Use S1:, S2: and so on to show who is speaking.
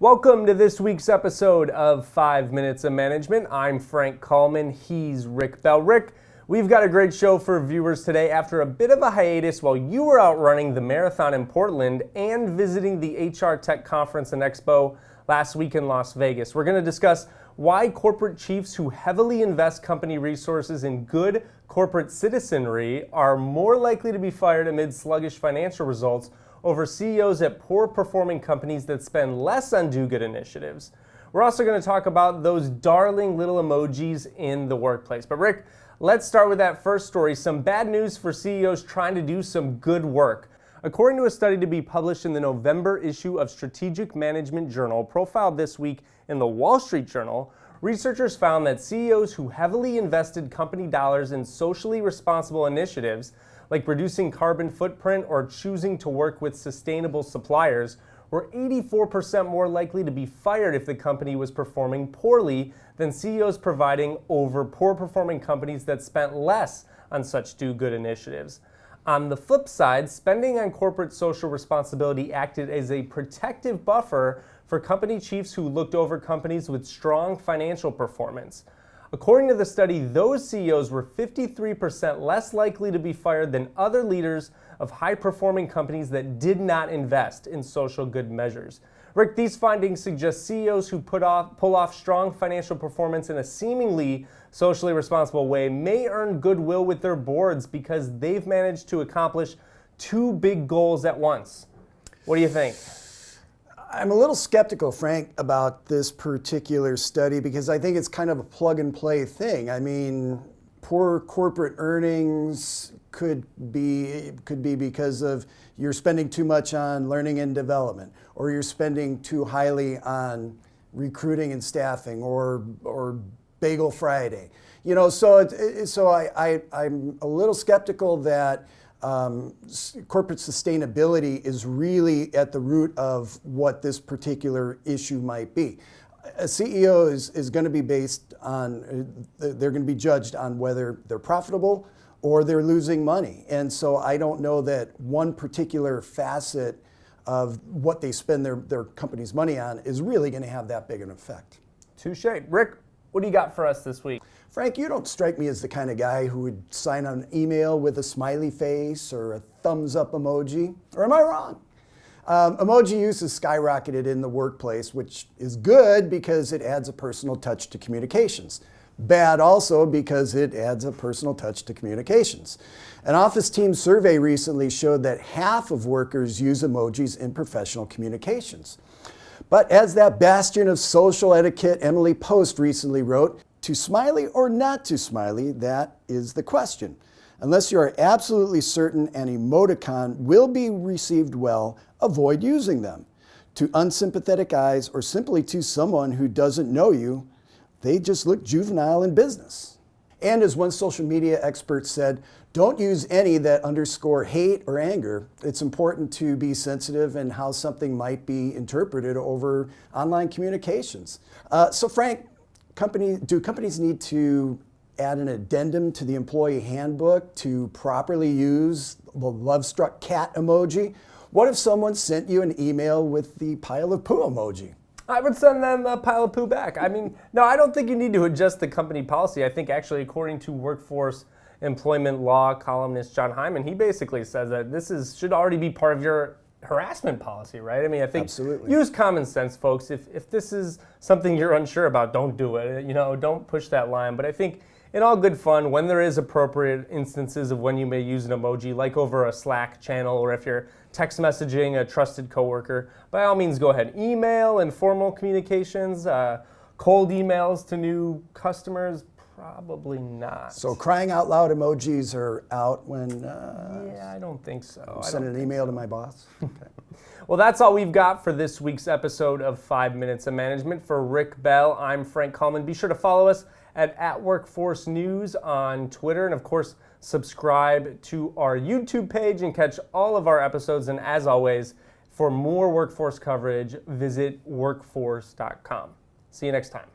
S1: Welcome to this week's episode of 5 Minutes of Management. I'm Frank Kalman. He's Rick Bell. Rick, we've got a great show for viewers today after a bit of a hiatus while you were out running the marathon in Portland and visiting the HR Tech Conference and Expo last week in Las Vegas. We're going to discuss why corporate chiefs who heavily invest company resources in good corporate citizenry are more likely to be fired amid sluggish financial results over CEOs at poor-performing companies that spend less on do-good initiatives. We're also going to talk about those darling little emojis in the workplace. But Rick, let's start with that first story. Some bad news for CEOs trying to do some good work. According to a study to be published in the November issue of Strategic Management Journal, profiled this week in the Wall Street Journal, researchers found that CEOs who heavily invested company dollars in socially responsible initiatives like reducing carbon footprint or choosing to work with sustainable suppliers, were 84% more likely to be fired if the company was performing poorly than CEOs providing over poor-performing companies that spent less on such do-good initiatives. On the flip side, spending on corporate social responsibility acted as a protective buffer for company chiefs who looked over companies with strong financial performance. According to the study, those CEOs were 53% less likely to be fired than other leaders of high-performing companies that did not invest in social good measures. Rick, these findings suggest CEOs who pull off strong financial performance in a seemingly socially responsible way may earn goodwill with their boards because they've managed to accomplish two big goals at once. What do you think?
S2: I'm a little skeptical, Frank, about this particular study because I think it's kind of a plug-and-play thing. I mean, poor corporate earnings could be because of you're spending too much on learning and development, or you're spending too highly on recruiting and staffing, or Bagel Friday. You know, so I'm a little skeptical that corporate sustainability is really at the root of what this particular issue might be. A CEO is going to be based on, they're going to be judged on whether they're profitable or they're losing money. And so I don't know that one particular facet of what they spend their company's money on is really going to have that big an effect.
S1: Touche. Rick, what do you got for us this week?
S2: Frank, you don't strike me as the kind of guy who would sign an email with a smiley face or a thumbs up emoji, or am I wrong? Emoji use has skyrocketed in the workplace, which is good because it adds a personal touch to communications. Bad also because it adds a personal touch to communications. An office team survey recently showed that half of workers use emojis in professional communications. But as that bastion of social etiquette Emily Post recently wrote, too smiley or not too smiley, that is the question. Unless you are absolutely certain an emoticon will be received well, avoid using them. To unsympathetic eyes or simply to someone who doesn't know you, they just look juvenile in business. And as one social media expert said, don't use any that underscore hate or anger. It's important to be sensitive in how something might be interpreted over online communications. So Frank, do companies need to add an addendum to the employee handbook to properly use the love-struck cat emoji? What if someone sent you an email with the pile of poo emoji?
S1: I would send them a pile of poo back. I mean, no, I don't think you need to adjust the company policy. I think actually, according to workforce employment law columnist John Hyman, he basically says that this should already be part of your harassment policy, right? I mean, I think
S2: Absolutely.
S1: Use common sense, folks. If this is something you're unsure about, don't do it. You know, don't push that line. But I think in all good fun, when there is appropriate instances of when you may use an emoji, like over a Slack channel or if you're text messaging a trusted coworker, by all means go ahead. Email and formal communications, cold emails to new customers, probably not.
S2: So crying out loud emojis are out when
S1: yeah, I don't think so.
S2: send an email to my boss. Okay.
S1: Well, that's all we've got for this week's episode of 5 Minutes of Management. For Rick Bell, I'm Frank Kalman. Be sure to follow us at Workforce News on Twitter, and of course, subscribe to our YouTube page and catch all of our episodes. And as always, for more workforce coverage, visit workforce.com. See you next time.